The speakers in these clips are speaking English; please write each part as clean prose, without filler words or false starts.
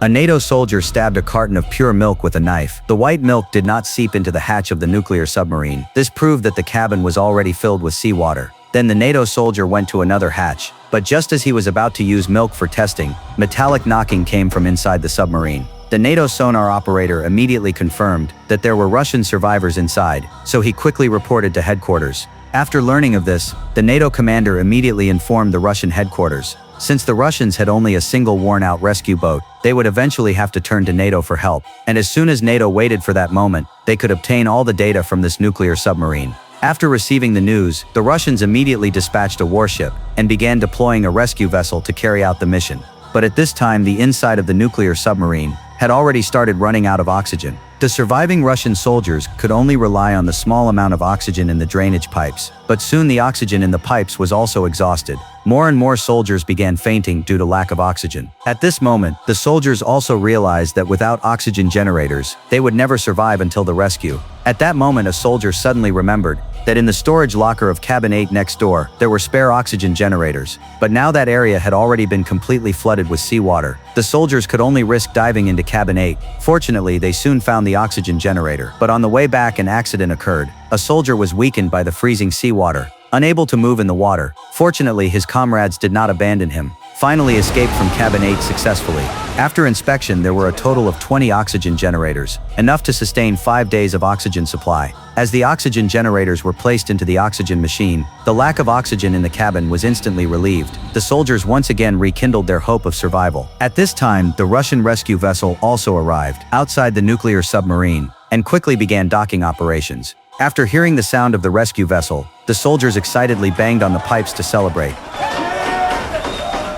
A NATO soldier stabbed a carton of pure milk with a knife. The white milk did not seep into the hatch of the nuclear submarine. This proved that the cabin was already filled with seawater. Then the NATO soldier went to another hatch, but just as he was about to use milk for testing, metallic knocking came from inside the submarine. The NATO sonar operator immediately confirmed that there were Russian survivors inside, so he quickly reported to headquarters. After learning of this, the NATO commander immediately informed the Russian headquarters. Since the Russians had only a single worn-out rescue boat, they would eventually have to turn to NATO for help, and as soon as NATO waited for that moment, they could obtain all the data from this nuclear submarine. After receiving the news, the Russians immediately dispatched a warship and began deploying a rescue vessel to carry out the mission. But at this time, the inside of the nuclear submarine had already started running out of oxygen. The surviving Russian soldiers could only rely on the small amount of oxygen in the drainage pipes, but soon the oxygen in the pipes was also exhausted. More and more soldiers began fainting due to lack of oxygen. At this moment, the soldiers also realized that without oxygen generators, they would never survive until the rescue. At that moment, a soldier suddenly remembered that in the storage locker of cabin 8 next door, there were spare oxygen generators. But now that area had already been completely flooded with seawater. The soldiers could only risk diving into cabin 8. Fortunately, they soon found the oxygen generator. But on the way back, an accident occurred. A soldier was weakened by the freezing seawater, unable to move in the water. Fortunately, his comrades did not abandon him. Finally escaped from cabin 8 successfully. After inspection, there were a total of 20 oxygen generators, enough to sustain 5 days of oxygen supply. As the oxygen generators were placed into the oxygen machine, the lack of oxygen in the cabin was instantly relieved. The soldiers once again rekindled their hope of survival. At this time, the Russian rescue vessel also arrived outside the nuclear submarine and quickly began docking operations. After hearing the sound of the rescue vessel, the soldiers excitedly banged on the pipes to celebrate.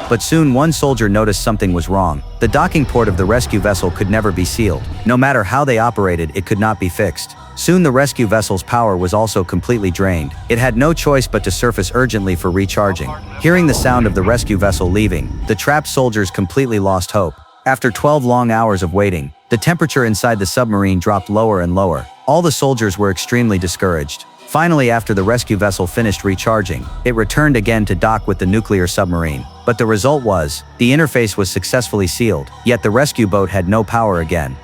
But soon one soldier noticed something was wrong. The docking port of the rescue vessel could never be sealed. No matter how they operated, it could not be fixed. Soon the rescue vessel's power was also completely drained. It had no choice but to surface urgently for recharging. Hearing the sound of the rescue vessel leaving, the trapped soldiers completely lost hope. After 12 long hours of waiting, the temperature inside the submarine dropped lower and lower. All the soldiers were extremely discouraged. Finally, after the rescue vessel finished recharging, it returned again to dock with the nuclear submarine. But the result was, the interface was successfully sealed, yet the rescue boat had no power again.